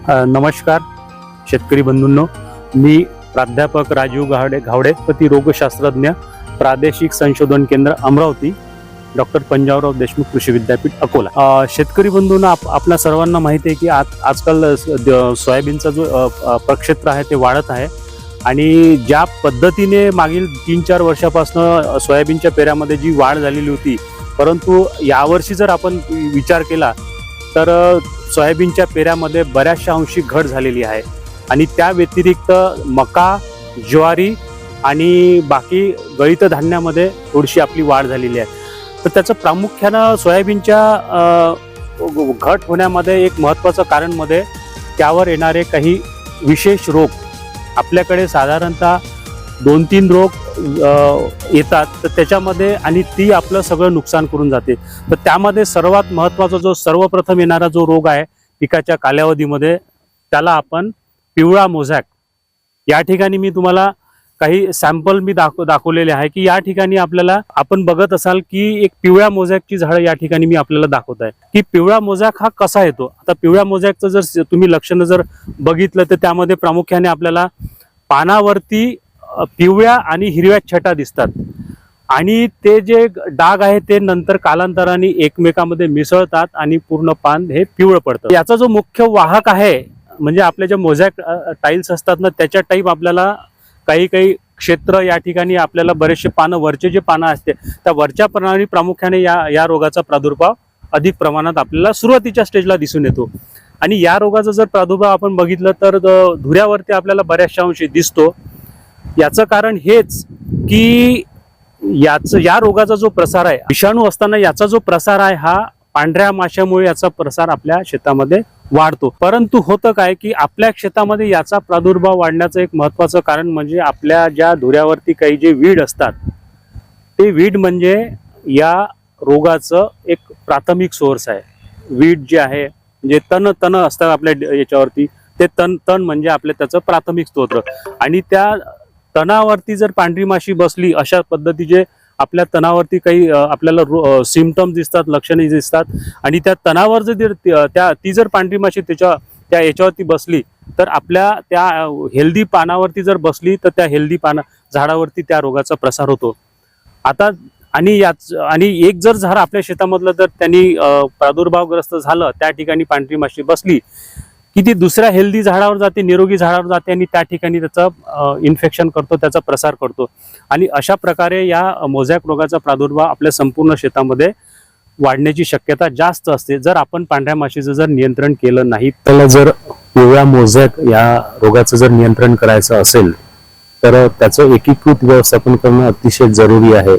नमस्कार शेतकरी बंधूंनो, मी प्राध्यापक राजीव घावडे पती रोगशास्त्रज्ञ, प्रादेशिक संशोधन केंद्र अमरावती, डॉक्टर पंजाबराव देशमुख कृषी विद्यापीठ अकोला। शेतकरी बंधूंना आपल्या सर्वांना माहिती आहे की आजकाल सोयाबीनचा जो प्रक्षेत्र आहे ते वाढत आहे आणि ज्या पद्धतीने मागील 3-4 वर्षापासून सोयाबीनच्या पेऱ्यामध्ये जी वाढ झालेली होती, परंतु यावर्षी जर आपण विचार केला तर सोयाबीनच्या पेऱ्यामध्ये बऱ्याचशा अंशी घट झालेली आहे आणि त्या व्यतिरिक्त मका, ज्वारी आणि बाकी गळीत धान्यामध्ये थोडीशी आपली वाढ झालेली आहे। तर त्याचं प्रामुख्यानं सोयाबीनच्या घट होण्यामध्ये एक महत्त्वाचं कारण मध्ये त्यावर येणारे काही विशेष रोग। आपल्याकडे साधारणतः 2-3 रोग येतात, तर त्याच्यामध्ये आणि ती आपलं सगळं नुकसान करून जाते। तर त्यामध्ये सर्वात महत्त्वाचा जो सर्वप्रथम येणारा जो रोग आहे पिकाच्या कालावधीमध्ये, त्याला आपण पिवळा मोझॅक। या ठिकाणी मी तुम्हाला काही सॅम्पल मी दाखवलेले आहे की या ठिकाणी आपल्याला आपण बघत असाल की एक पिवळ्या मोझॅकची झाडं या ठिकाणी मी आपल्याला दाखवत आहे की पिवळा मोझॅक हा कसा येतो। आता पिवळ्या मोझॅकचं जर तुम्ही लक्षण जर बघितलं तर त्यामध्ये प्रामुख्याने आपल्याला पानावरती पिवळ्या आणि हिरव्या छटा दिसतात आणि ते जे डाग आहे ते नंतर कालांतराने एकमेकांमध्ये मिसळतात आणि पूर्ण पान हे पिवळं पडतं। याचा जो मुख्य वाहक आहे म्हणजे आपले जे मोझॅक टाईल्स असतात ना, त्याच्या टाईप आपल्याला काही क्षेत्र या ठिकाणी आपल्याला बरेचसे पानं, वरचे जे पानं असते त्या वरच्या पानांनी प्रामुख्याने या रोगाचा प्रादुर्भाव अधिक प्रमाणात आपल्याला सुरुवातीच्या स्टेजला दिसून येतो। आणि या रोगाचा जर प्रादुर्भाव आपण बघितलं तर धुऱ्यावरती आपल्याला बऱ्याचशा अंशी दिसतो। याचं कारण हेच की या रोगाचा जो प्रसार आहे, विषाणू असताना याचा जो प्रसार आहे हा पांढऱ्या माशामुळे याचा प्रसार आपल्या शेतामध्ये वाढतो। परंतु होतं काय की आपल्या शेतामध्ये याचा प्रादुर्भाव वाढण्याचं एक महत्त्वाचं कारण म्हणजे आपल्या ज्या धुऱ्यावरती काही जे वीड असतात, ते वीड म्हणजे या रोगाचं एक प्राथमिक सोर्स आहे। वीड जे आहे म्हणजे तण असतात आपल्या याच्यावरती, ते तण म्हणजे आपल्या त्याचं प्राथमिक स्तोत्र। आणि त्या तणावरती जर पांढरी माशी बसली, अशा पद्धतीचे आपल्या तणावरती काही आपल्याला सिम्पटम्स दिसतात, लक्षणे दिसतात आणि त्या तणावर जर ती जर पांढरी माशी त्या याच्यावरती बसली तर आपल्या त्या हेल्दी पानावरती जर बसली तर त्या हेल्दी झाडावरती त्या रोगाचा प्रसार होतो। आता आणि एक जर झाड आपल्या शेतामधलं जर त्यांनी प्रादुर्भावग्रस्त झालं, त्या ठिकाणी पांढरी माशी बसली की ती दुसऱ्या हेल्दी झाडावर जाते, निरोगी झाडावर जाते आणि त्या ठिकाणी त्याचा इन्फेक्शन करतो, त्याचा प्रसार करतो आणि अशा प्रकारे या मोझॅक रोगाचा प्रादुर्भाव आपल्या संपूर्ण शेतामध्ये वाढण्याची शक्यता जास्त असते जर आपण पांढऱ्या माशीचं जर नियंत्रण केलं नाही। त्याला जर पिवळ्या मोझॅक या रोगाचं जर नियंत्रण करायचं असेल तर त्याचं एकीकृत व्यवस्थापन करणं अतिशय जरुरी आहे,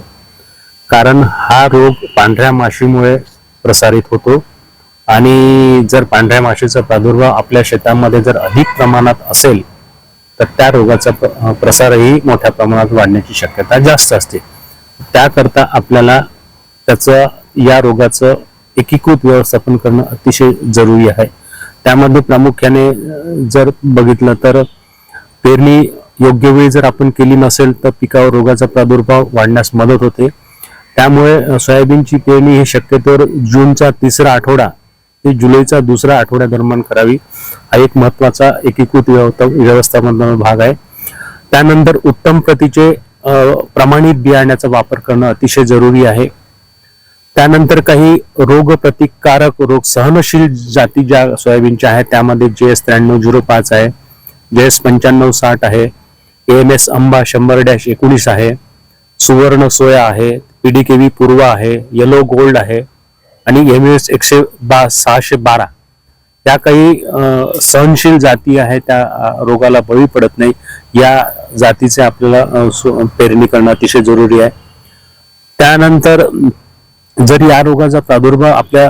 कारण हा रोग पांढऱ्या माशीमुळे प्रसारित होतो आणि जर पांढऱ्या माशीचा प्रादुर्भाव आपल्या शेतामध्ये जर अधिक प्रमाणात असेल तर त्या रोगाचा प्रसारही मोठ्या प्रमाणात वाढण्याची शक्यता जास्त असते। त्याकरता आपल्याला या रोगाचं एकीकृत व्यवस्थापन करणं अतिशय जरुरी आहे। त्यामध्ये प्रामुख्याने जर बघितलं तर पेरणी योग्य वेळी जर आपण केली नसेल तर पिकावर रोगाचा प्रादुर्भाव वाढण्यास मदत होते। त्यामुळे सोयाबीनची पेरणी ही शक्यतोवर जूनचा 3रा आठवडा ते जुलैचा 2रा आठवड्या दरम्यान करावी, हा एक महत्त्वाचा एकीकृत व्यवस्थापनाचा भाग आहे। त्यानंतर उत्तम प्रतीचे प्रमाणित बियाण्याचा वापर करणं अतिशय जरुरी आहे। त्यानंतर काही रोग प्रतिकारक, रोग सहनशील जाती ज्या सोयाबीनच्या आहेत त्यामध्ये JS 9305 आहे, JS 9560 आहे, AMS आंबा 100-19 आहे, सुवर्ण सोया आहे, PDKV पूर्वा आहे, येलो गोल्ड आहे आणि MS 612 त्या काही सहनशील जाती आहेत, त्या रोगाला बळी पडत नाही। या जातीचे आपल्याला पेरणी करणं अतिशय जरुरी आहे। त्यानंतर जर या रोगाचा प्रादुर्भाव आपल्या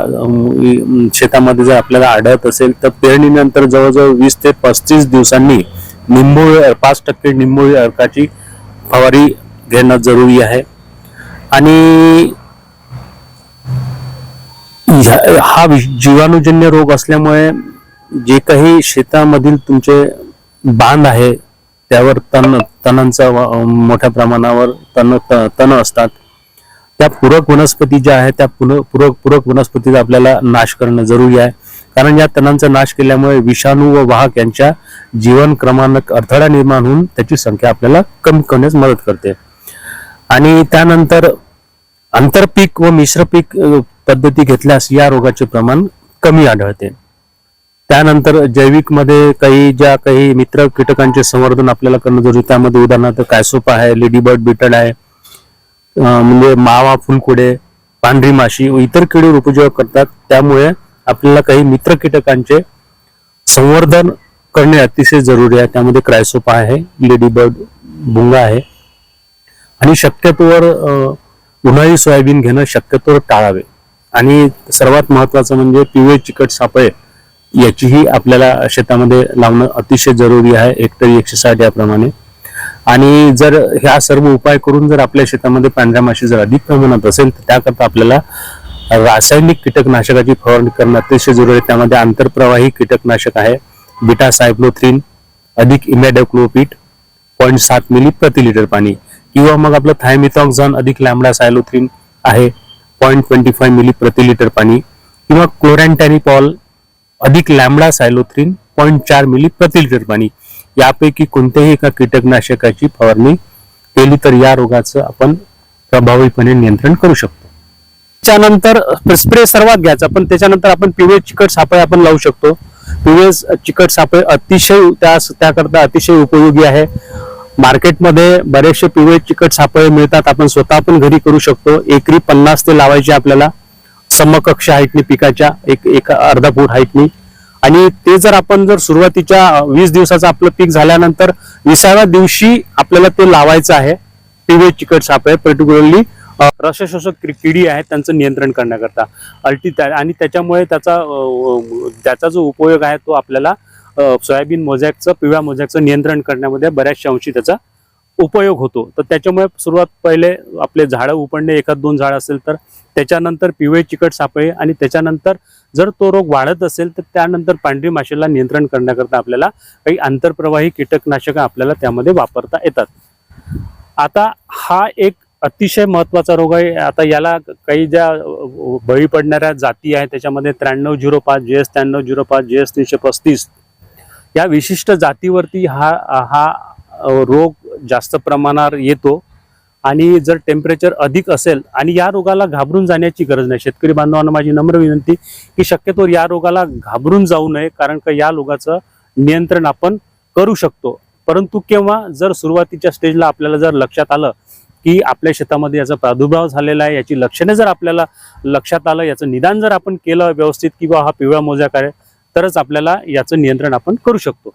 शेतामध्ये जर आपल्याला आढळत असेल तर पेरणीनंतर जवळजवळ 20 ते 35 दिवसांनी 5% निंबोळी अर्काची फवारी घेणं जरुरी आहे। आणि हा जीवाणूजन्य रोग असल्यामुळे जे काही शेतामधील तुमचे बांध आहे त्यावर तणांचा मोठ्या प्रमाणावर तण असतात, त्या पूरक वनस्पती ज्या आहेत त्या पूरक वनस्पतीचा आपल्याला नाश करणं जरुरी आहे। कारण या तणांचा नाश केल्यामुळे विषाणू व वाहक यांच्या जीवन क्रमांक अडथळा निर्माण होऊन त्याची संख्या आपल्याला कमी करण्यास मदत करते. आणि त्यानंतर आंतरपीक व मिश्र पीक पद्धती घेतल्यास या रोगाचे प्रमाण कमी आढळते. त्यानंतर जैविक मध्ये काही मित्र कीटकांचे संवर्धन आपल्याला करणं जरुरी. त्यामध्ये उदाहरणार्थ कायसोपा आहे, लेडीबर्ड बीटल आहे, म्हणजे मावा, फुलकुडे, पांढरी माशी व इतर किडे उपयोग करतात. त्यामुळे आपल्याला काही मित्र कीटकांचे संवर्धन करणे अतिशय जरुरी आहे. त्यामध्ये क्रायसोपा आहे, लेडीबर्ड, भुंगा आहे. आणि शक्यतोवर उन्हाळी सोयाबीन घेणं शक्यतोवर टाळावे. आणि सर्वात महत्वाचं म्हणजे पिवळे चिकट सापळे याचीही आपल्याला शेतामध्ये लावणं अतिशय जरुरी आहे, हेक्टरी 160 याप्रमाणे. आणि जर ह्या सर्व उपाय करून जर आपल्या शेतामध्ये पांढऱ्या माशी जर अधिक प्रमाणात असेल तर त्याकरता आपल्याला रासायनिक कीटकनाशकाची फवारणी करणं अतिशय जरुरी आहे. त्यामध्ये आंतरप्रवाही कीटकनाशक आहे बीटा सायक्लोथ्रिन अधिक इमॅडोक्लोपिड 0.7 मिली प्रति लिटर पाणी, किंवा मग आपलं थायमिथॉक्झॉन अधिक लॅम्बडा सायलोथ्रिन आहे 0.25 मिली प्रति लिटर पाणी, किंवा क्लोरॅन्टॅनिपॉल अधिक लॅम्बडा सायलोथ्रिन 0.4 मिली प्रति लिटर पाणी. यापैकी कोणत्याही एका कीटकनाशकाची फवारणी केली तर या रोगाचं आपण प्रभावीपणे नियंत्रण करू शकतो. त्यानंतर स्प्रे सर्वात घ्यायचा, पण त्याच्यानंतर आपण पिवळे चिकट सापळे आपण लावू शकतो. पिवळे चिकट सापळे अतिशय त्याकरता अतिशय उपयोगी आहे. मार्केटमध्ये बरेचसे पिवळे चिकट सापळे मिळतात, आपण स्वतः पण घरी करू शकतो. एकरी 50 ते लावायचे आपल्याला समकक्ष हाईटनी, पिकाच्या एक अर्धा फूट हाईटनी. आणि ते जर आपण जर सुरुवातीच्या 20 दिवसाचं आपलं पीक झाल्यानंतर 20व्या दिवशी आपल्याला ते लावायचं आहे. पिवळे चिकट सापळे पर्टिक्युलरली रसशोषक किडी आहे त्यांचं नियंत्रण करण्याकरता आणि त्याच्यामुळे त्याचा जो उपयोग आहे तो आपल्याला सोयाबीन मोझॅकचं, पिवळ्या मोझॅकचं नियंत्रण करण्यामध्ये बऱ्याचशा अंशी त्याचा उपयोग होतो. तर त्याच्यामुळे सुरुवात पहिले आपले झाडं उपडणे, 1-2 झाड असेल तर त्याच्यानंतर पिवळे चिकट सापळे, आणि त्याच्यानंतर जर तो रोग वाढत असेल तर त्यानंतर पांढरी माशीला नियंत्रण करण्याकरता आपल्याला काही आंतरप्रवाही कीटकनाशक आपल्याला त्यामध्ये वापरता येतात. आता हा एक अतिशय महत्वाचा रोग आहे. आता याला काही ज्या बळी पडणाऱ्या जाती आहेत त्याच्यामध्ये 9305, JS 9305, JS 335 या विशिष्ट जातीवरती हा रोग जास्त प्रमाणावर येतो. आणि जर टेम्परेचर अधिक असेल, आणि या रोगाला घाबरून जाण्याची गरज नाही. शेतकरी बांधवांना माझी नम्र विनंती की शक्यतो या रोगाला घाबरून जाऊ नये, कारण का या रोगाचं नियंत्रण आपण करू शकतो. परंतु केव्हा, जर सुरुवातीच्या स्टेजला आपल्याला जर लक्षात आलं की आपल्या शेतामध्ये याचा प्रादुर्भाव झालेला आहे, याची लक्षणे जर आपल्याला लक्षात आलं, याचं निदान जर आपण केलं व्यवस्थित, किंवा हा पिवळा मोझॅक आहे, तरच आपल्याला याचं नियंत्रण आपण करू शकतो.